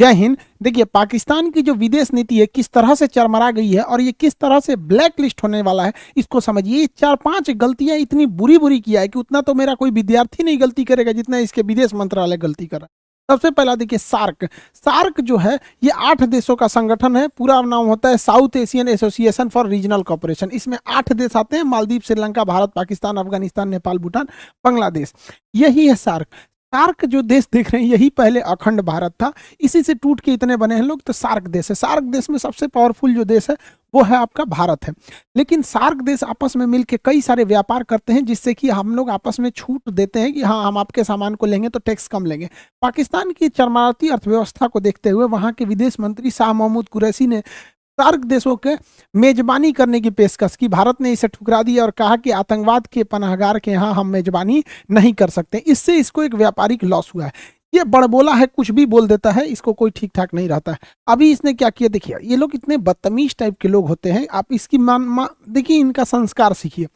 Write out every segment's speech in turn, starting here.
जय हिंद। देखिए, पाकिस्तान की जो विदेश नीति है किस तरह से चरमरा गई है और ये किस तरह से ब्लैक लिस्ट होने वाला है, इसको समझिए। ये 4-5 गलतियां इतनी बुरी बुरी किया है कि उतना तो मेरा कोई विद्यार्थी नहीं गलती करेगा जितना इसके विदेश मंत्रालय गलती कर रहा है। सबसे पहला देखिए, सार्क। सार्क जो है ये 8 देशों का संगठन है। पूरा नाम होता है South Asian Association for Regional Cooperation. इसमें 8 देश आते हैं: मालदीव, श्रीलंका, भारत, पाकिस्तान, अफगानिस्तान, नेपाल, भूटान, बांग्लादेश। यही है सार्क। सार्क जो देश देख रहे हैं यही पहले अखंड भारत था, इसी से टूट के इतने बने हैं लोग। तो सार्क देश है। सार्क देश में सबसे पावरफुल जो देश है वो है आपका भारत है। लेकिन सार्क देश आपस में मिलकर कई सारे व्यापार करते हैं जिससे कि हम लोग आपस में छूट देते हैं कि हाँ, हम आपके सामान को लेंगे तो टैक्स कम लेंगे। पाकिस्तान की चरमराती अर्थव्यवस्था को देखते हुए वहां के विदेश मंत्री शाह महमूद कुरैशी ने सार्क देशों के मेजबानी करने की पेशकश की। भारत ने इसे ठुकरा दिया और कहा कि आतंकवाद के पनाहगार के यहाँ हम मेजबानी नहीं कर सकते। इससे इसको एक व्यापारिक लॉस हुआ है। ये बड़बोला है, कुछ भी बोल देता है, इसको कोई ठीक ठाक नहीं रहता है। अभी इसने क्या किया देखिए, ये लोग इतने बदतमीज टाइप के लोग होते हैं। आप इसकी देखिए, इनका संस्कार सीखिए।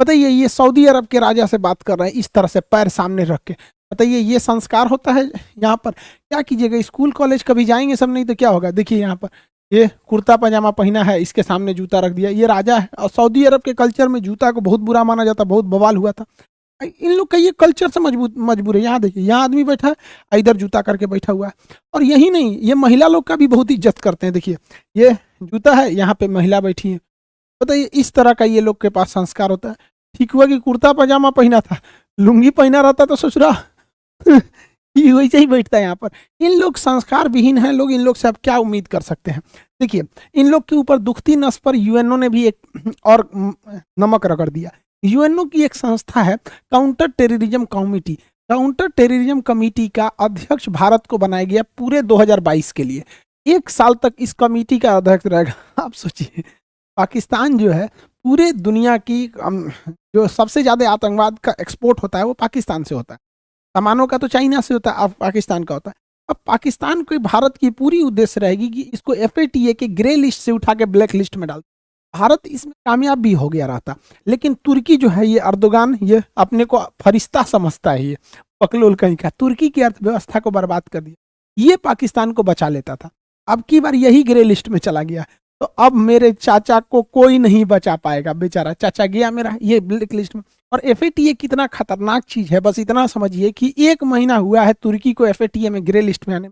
बताइए, ये सऊदी अरब के राजा से बात कर रहे हैं इस तरह से पैर सामने रख के। बताइए, ये संस्कार होता है यहाँ पर? क्या कीजिएगा, स्कूल कॉलेज कभी जाएंगे सब, नहीं तो क्या होगा। देखिए यहाँ पर ये कुर्ता पजामा पहना है, इसके सामने जूता रख दिया। ये राजा है और सऊदी अरब के कल्चर में जूता को बहुत बुरा माना जाता, बहुत बवाल हुआ था। इन लोग का ये कल्चर से मजबूर है। यहाँ देखिए, यहाँ आदमी बैठा है, इधर जूता करके बैठा हुआ है। और यही नहीं, ये महिला लोग का भी बहुत इज्जत करते हैं। देखिए, ये जूता है, यहाँ पे महिला बैठी है। बताइए, इस तरह का ये लोग के पास संस्कार होता है। ठीक हुआ कि कुर्ता पजामा पहना था, लुंगी पहना रहता तो ससुरा वैसे ही बैठता है यहाँ पर। इन लोग संस्कार विहीन हैं लोग, इन लोग से आप क्या उम्मीद कर सकते हैं। देखिए, इन लोग के ऊपर दुखती नस पर यूएनओ ने भी एक और नमक रगड़ दिया। यूएनओ की एक संस्था है counter terrorism committee. Counter terrorism committee का अध्यक्ष भारत को बनाया गया पूरे 2022 के लिए। 1 साल तक इस कमेटी का अध्यक्ष रहेगा। आप सोचिए, पाकिस्तान जो है पूरे दुनिया की जो सबसे ज्यादा आतंकवाद का एक्सपोर्ट होता है वो पाकिस्तान से होता है। सामानों का तो चाइना से होता है, अब पाकिस्तान का होता है। अब पाकिस्तान को भारत की पूरी उद्देश्य रहेगी कि इसको एफएटीए के ग्रे लिस्ट से उठा के ब्लैक लिस्ट में डाल। भारत इसमें कामयाब भी हो गया रहता, लेकिन तुर्की जो है, ये अर्दोगान, ये अपने को फरिश्ता समझता है, ये पकलोल कहीं का, तुर्की की अर्थव्यवस्था को बर्बाद कर दिया। ये पाकिस्तान को बचा लेता था। अब की बार यही ग्रे लिस्ट में चला गया, तो अब मेरे चाचा को कोई नहीं बचा पाएगा। बेचारा चाचा गया मेरा ये ब्लैक लिस्ट में। और एफएटीए कितना खतरनाक चीज है, बस इतना समझिए कि 1 महीना हुआ है तुर्की को एफएटीए में ग्रे लिस्ट में आने।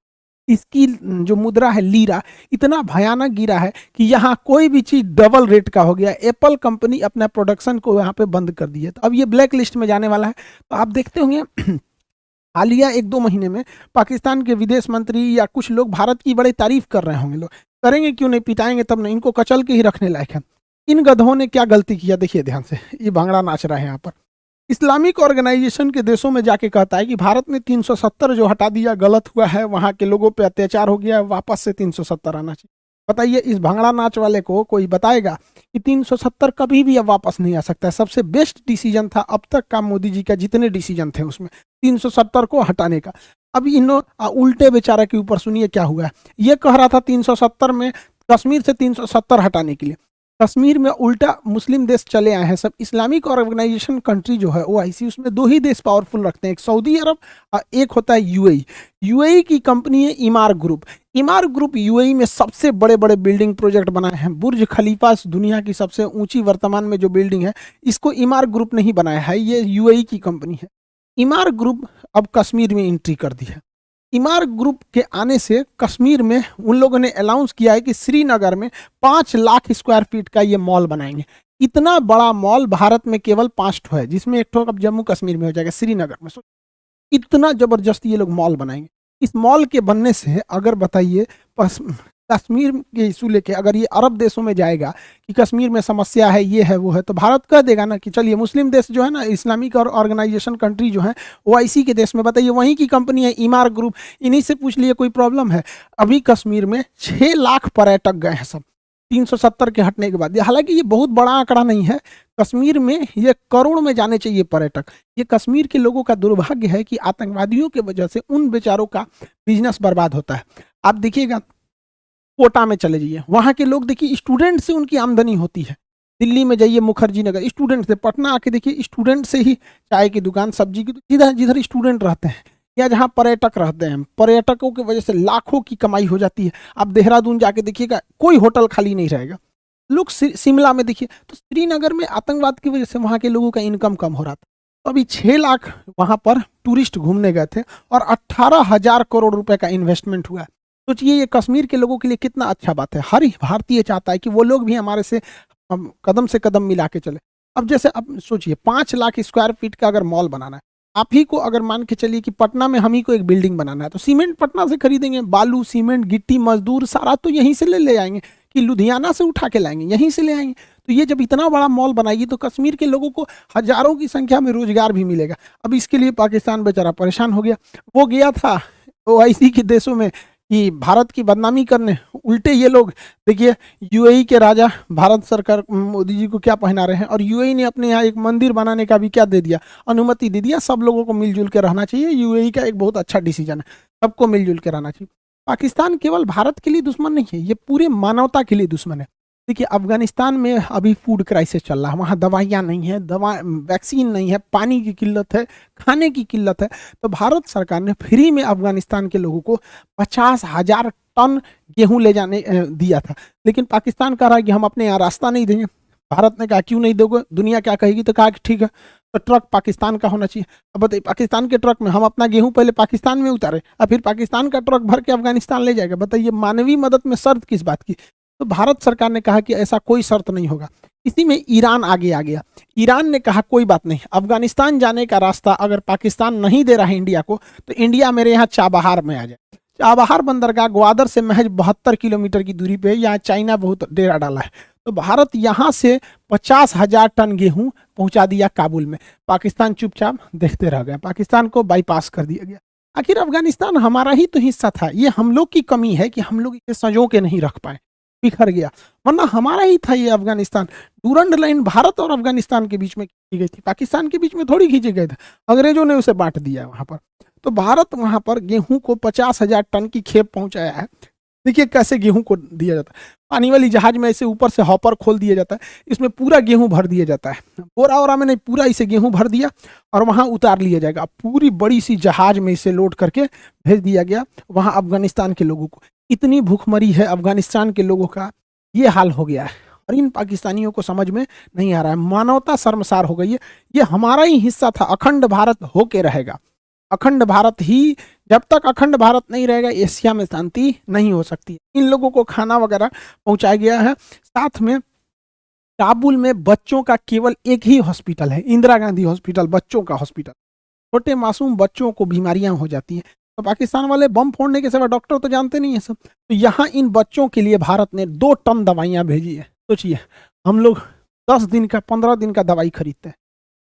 इसकी जो मुद्रा है लीरा, इतना भयानक गिरा है कि यहाँ कोई भी चीज डबल रेट का हो गया। एप्पल कंपनी अपना प्रोडक्शन को यहाँ पे बंद कर दी है, तो अब ये ब्लैक लिस्ट में जाने वाला है। तो आप देखते होंगे हालिया 1-2 महीने में पाकिस्तान के विदेश मंत्री या कुछ लोग भारत की बड़ी तारीफ कर रहे होंगे। लोग करेंगे क्यों नहीं, पिटाएंगे तब नहीं, इनको कचल के ही रखने लायक है। इन गधों ने क्या गलती किया, देखिए ध्यान से, ये भांगड़ा नाच रहा है यहाँ पर। इस्लामिक ऑर्गेनाइजेशन के देशों में जाके कहता है कि भारत ने 370 जो हटा दिया गलत हुआ है, वहां के लोगों पे अत्याचार हो गया, वापस से 370 आना चाहिए। बताइए, इस भांगड़ा नाच वाले को कोई बताएगा कि 370 कभी भी अब वापस नहीं आ सकता है। सबसे बेस्ट डिसीजन था अब तक का मोदी जी का, जितने डिसीजन थे उसमें 370 को हटाने का। अब इन उल्टे बेचारा के ऊपर सुनिए क्या हुआ है। ये कह रहा था 370 में कश्मीर से 370 हटाने के लिए, कश्मीर में उल्टा मुस्लिम देश चले आए हैं सब। इस्लामिक ऑर्गेनाइजेशन कंट्री जो है ओआईसी, उसमें 2 ही देश पावरफुल रखते हैं, एक सऊदी अरब और एक होता है यूएई। यूएई की कंपनी है इमार ग्रुप। इमार ग्रुप यूएई में सबसे बड़े बड़े बिल्डिंग प्रोजेक्ट बनाए हैं। बुर्ज खलीफा दुनिया की सबसे ऊंची वर्तमान में जो बिल्डिंग है, इसको इमार ग्रुप ने ही बनाया है, ये यूएई की कंपनी है। इमार ग्रुप अब कश्मीर में एंट्री कर दी है। इमार ग्रुप के आने से कश्मीर में उन लोगों ने अनाउंस किया है कि श्रीनगर में 5 लाख स्क्वायर फीट का ये मॉल बनाएंगे। इतना बड़ा मॉल भारत में केवल 5 ठो है, जिसमें एक ठो अब जम्मू कश्मीर में हो जाएगा, श्रीनगर में। इतना जबरदस्त ये लोग मॉल बनाएंगे। इस मॉल के बनने से अगर बताइए कश्मीर के इशू लेके अगर ये अरब देशों में जाएगा कि कश्मीर में समस्या है, ये है वो है, तो भारत कह देगा ना कि चलिए मुस्लिम देश जो है ना, इस्लामिक और ऑर्गेनाइजेशन कंट्री जो है ओआईसी के देश में, बताइए वहीं की कंपनी है इमार ग्रुप, इन्हीं से पूछ लिए कोई प्रॉब्लम है। अभी कश्मीर में 6 लाख पर्यटक गए हैं सब 370 के हटने के बाद। हालांकि ये बहुत बड़ा आंकड़ा नहीं है, कश्मीर में ये करोड़ में जाने चाहिए पर्यटक। ये कश्मीर के लोगों का दुर्भाग्य है कि आतंकवादियों के वजह से उन बेचारों का बिजनेस बर्बाद होता है। आप देखिएगा, कोटा में चले जाइए, वहां के लोग देखिए स्टूडेंट से उनकी आमदनी होती है। दिल्ली में जाइए मुखर्जी नगर, स्टूडेंट से। पटना आके देखिए, स्टूडेंट से ही चाय की दुकान, सब्जी की, जिधर जिधर स्टूडेंट रहते हैं या जहाँ पर्यटक रहते हैं, पर्यटकों की वजह से लाखों की कमाई हो जाती है। आप देहरादून जाके देखिएगा, कोई होटल खाली नहीं रहेगा। लोग शिमला में देखिए, तो श्रीनगर में आतंकवाद की वजह से वहाँ के लोगों का इनकम कम हो रहा था। तो अभी 6 लाख वहाँ पर टूरिस्ट घूमने गए थे और 18,000 करोड़ रुपए का इन्वेस्टमेंट हुआ है। सोचिए ये कश्मीर के लोगों के लिए कितना अच्छा बात है। हर भारतीय चाहता है कि वो लोग भी हमारे से कदम से कदम मिला के चले। अब जैसे अब सोचिए 5 लाख स्क्वायर फीट का अगर मॉल बनाना है, आप ही को अगर मान के चलिए कि पटना में हम ही को एक बिल्डिंग बनाना है, तो सीमेंट पटना से खरीदेंगे, बालू सीमेंट गिट्टी मजदूर सारा तो यहीं से ले आएंगे, कि लुधियाना से उठा के लाएंगे, यहीं से ले आएंगे। तो ये जब इतना बड़ा मॉल बनाएगी तो कश्मीर के लोगों को हजारों की संख्या में रोजगार भी मिलेगा। अब इसके लिए पाकिस्तान बेचारा परेशान हो गया। वो गया था ओआईसी के देशों में कि भारत की बदनामी करने, उल्टे ये लोग देखिए यूएई के राजा भारत सरकार मोदी जी को क्या पहना रहे हैं, और यूएई ने अपने यहाँ एक मंदिर बनाने का भी क्या दे दिया, अनुमति दे दिया। सब लोगों को मिलजुल के रहना चाहिए, यूएई का एक बहुत अच्छा डिसीजन है, सबको मिलजुल के रहना चाहिए। पाकिस्तान केवल भारत के लिए दुश्मन नहीं है, ये पूरे मानवता के लिए दुश्मन है। देखिए अफगानिस्तान में अभी फूड क्राइसिस चल रहा है, वहाँ दवाइयाँ नहीं है, वैक्सीन नहीं है, पानी की किल्लत है, खाने की किल्लत है। तो भारत सरकार ने फ्री में अफगानिस्तान के लोगों को 50,000 टन गेहूं ले जाने दिया था। लेकिन पाकिस्तान कह रहा है कि हम अपने यहाँ रास्ता नहीं देंगे। भारत ने कहा क्यों नहीं दोगे, दुनिया क्या कहेगी, तो कहा कि ठीक है, तो ट्रक पाकिस्तान का होना चाहिए। अब बताइए पाकिस्तान के ट्रक में हम अपना गेहूं पहले पाकिस्तान में उतारे और फिर पाकिस्तान का ट्रक भर के अफगानिस्तान ले जाएगा। बताइए मानवीय मदद में शर्त किस बात की। तो भारत सरकार ने कहा कि ऐसा कोई शर्त नहीं होगा। इसी में ईरान आगे आ गया। ईरान ने कहा कोई बात नहीं, अफगानिस्तान जाने का रास्ता अगर पाकिस्तान नहीं दे रहा है इंडिया को, तो इंडिया मेरे यहाँ चाबहार में आ जाए। चाबहार बंदरगाह ग्वादर से महज 72 किलोमीटर की दूरी पे, यहाँ चाइना बहुत डेरा डाला है। तो भारत यहाँ से 50,000 टन गेहूं पहुंचा दिया काबुल में। पाकिस्तान चुपचाप देखते रह गया, पाकिस्तान को बाईपास कर दिया गया। आखिर अफगानिस्तान हमारा ही तो हिस्सा था, ये हम लोग की कमी है कि हम लोग इसे संजो के नहीं रख पाए, बिखर गया, वरना हमारा ही था ये अफगानिस्तान। डूरंड लाइन भारत और अफगानिस्तान के बीच में खींची गई थी, पाकिस्तान के बीच में थोड़ी खींचे गए थे, अंग्रेजों ने उसे बांट दिया वहां पर। तो भारत वहां पर गेहूं को 50,000 टन की खेप पहुंचाया है। देखिए कैसे गेहूं को दिया जाता है, पानी वाली जहाज में ऐसे ऊपर से हॉपर खोल दिया जाता है, इसमें पूरा गेहूं भर दिया जाता है, बोरा वोरा में नहीं, पूरा इसे गेहूं भर दिया और वहां उतार लिया जाएगा। पूरी बड़ी सी जहाज में इसे लोड करके भेज दिया गया वहां अफगानिस्तान के लोगों को। इतनी भूखमरी है अफगानिस्तान के लोगों का, ये हाल हो गया है और इन पाकिस्तानियों को समझ में नहीं आ रहा है। मानवता शर्मसार हो गई है, ये हमारा ही हिस्सा था, अखंड भारत होके रहेगा। अखंड भारत ही, जब तक अखंड भारत नहीं रहेगा एशिया में शांति नहीं हो सकती। इन लोगों को खाना वगैरह पहुंचाया गया है। साथ में काबुल में बच्चों का केवल एक ही हॉस्पिटल है, इंदिरा गांधी हॉस्पिटल, बच्चों का हॉस्पिटल। छोटे मासूम बच्चों को बीमारियां हो जाती हैं, तो पाकिस्तान वाले बम फोड़ने के सिवा डॉक्टर तो जानते नहीं है सब। तो यहाँ इन बच्चों के लिए भारत ने 2 टन दवाइयाँ भेजी है। सोचिए हम लोग 10 दिन का 15 दिन का दवाई खरीदते हैं,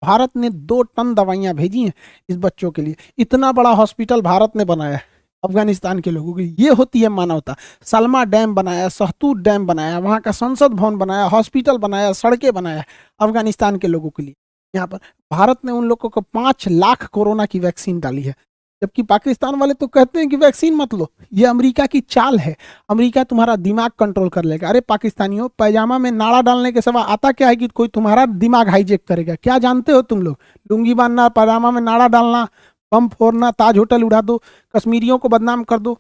भारत ने 2 टन दवाइयाँ भेजी हैं इस बच्चों के लिए। इतना बड़ा हॉस्पिटल भारत ने बनाया है अफगानिस्तान के लोगों की, ये होती है मानवता। सलमा डैम बनाया, सहतूत डैम बनाया, वहाँ का संसद भवन बनाया, हॉस्पिटल बनाया, सड़कें बनाया अफगानिस्तान के लोगों के लिए। यहाँ पर भारत ने उन लोगों को 5 लाख कोरोना की वैक्सीन डाली है, जबकि पाकिस्तान वाले तो कहते हैं कि वैक्सीन मत लो, ये अमेरिका की चाल है, अमेरिका तुम्हारा दिमाग कंट्रोल कर लेगा। अरे पाकिस्तानियों, पैजामा में नाड़ा डालने के सिवा आता क्या है कि कोई तुम्हारा दिमाग हाईजेक करेगा? क्या जानते हो तुम लोग? लुंगी बांधना, पैजामा में नाड़ा डालना, बम फोड़ना, ताज होटल उड़ा दो, कश्मीरियों को बदनाम कर दो,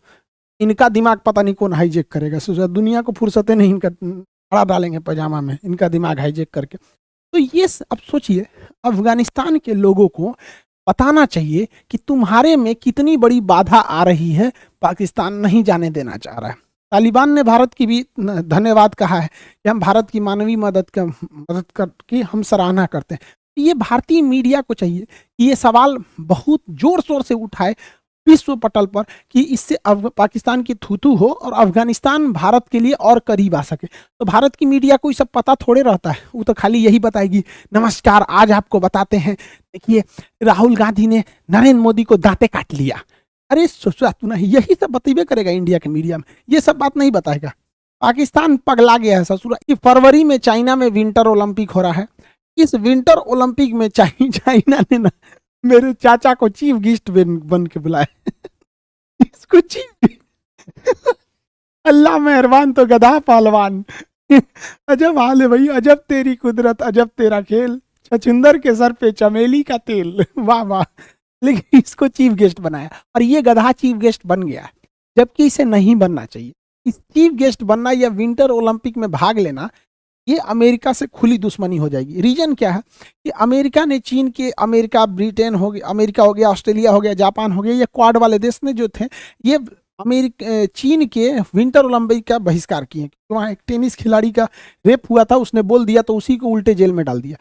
इनका दिमाग पता नहीं कौन हाईजेक करेगा। दुनिया को फुर्सतें नहीं, इनका नाड़ा डालेंगे पैजामा में, इनका दिमाग हाईजेक करके। तो ये अब सोचिए अफगानिस्तान के लोगों को बताना चाहिए कि तुम्हारे में कितनी बड़ी बाधा आ रही है, पाकिस्तान नहीं जाने देना चाह रहा है। तालिबान ने भारत की भी धन्यवाद कहा है कि हम भारत की मानवीय मदद की हम सराहना करते हैं। ये भारतीय मीडिया को चाहिए कि ये सवाल बहुत जोर शोर से उठाए विश्व पटल पर कि इससे पाकिस्तान की थूथू हो और अफगानिस्तान भारत के लिए और करीब आ सके। तो भारत की मीडिया को ये सब पता थोड़े रहता है, वो तो खाली यही बताएगी, नमस्कार आज आपको बताते हैं, देखिए राहुल गांधी ने नरेंद्र मोदी को दांते काट लिया। अरे सोचा तू ना, यही सब बतेबे करेगा इंडिया के मीडिया में, ये सब बात नहीं बताएगा। पाकिस्तान पगला गया है ससुरा। फरवरी में चाइना में विंटर ओलंपिक हो रहा है। इस विंटर ओलंपिक में चाइना ने ना मेरे चाचा को चीफ गेस्ट बन के बुलाया इसको चीफ अल्लाह मेहरबान तो गधा पहलवान। अजब हाल है भाई, अजब तेरी कुदरत, अजब तेरा खेल, छछुंदर के सर पे चमेली का तेल। वाह वाह, लेकिन इसको चीफ गेस्ट बनाया और ये गधा चीफ गेस्ट बन गया, जबकि इसे नहीं बनना चाहिए। इस चीफ गेस्ट बनना या विंटर ओलंपिक में भाग लेना, ये अमेरिका से खुली दुश्मनी हो जाएगी। रीजन क्या है कि अमेरिका ने चीन के, अमेरिका ब्रिटेन हो गया, अमेरिका हो गया, ऑस्ट्रेलिया हो गया, जापान हो गया, ये क्वाड वाले देश ने जो थे ये अमेरिका चीन के विंटर ओलंपिक का बहिष्कार किए। वहाँ एक टेनिस खिलाड़ी का रेप हुआ था, उसने बोल दिया तो उसी को उल्टे जेल में डाल दिया।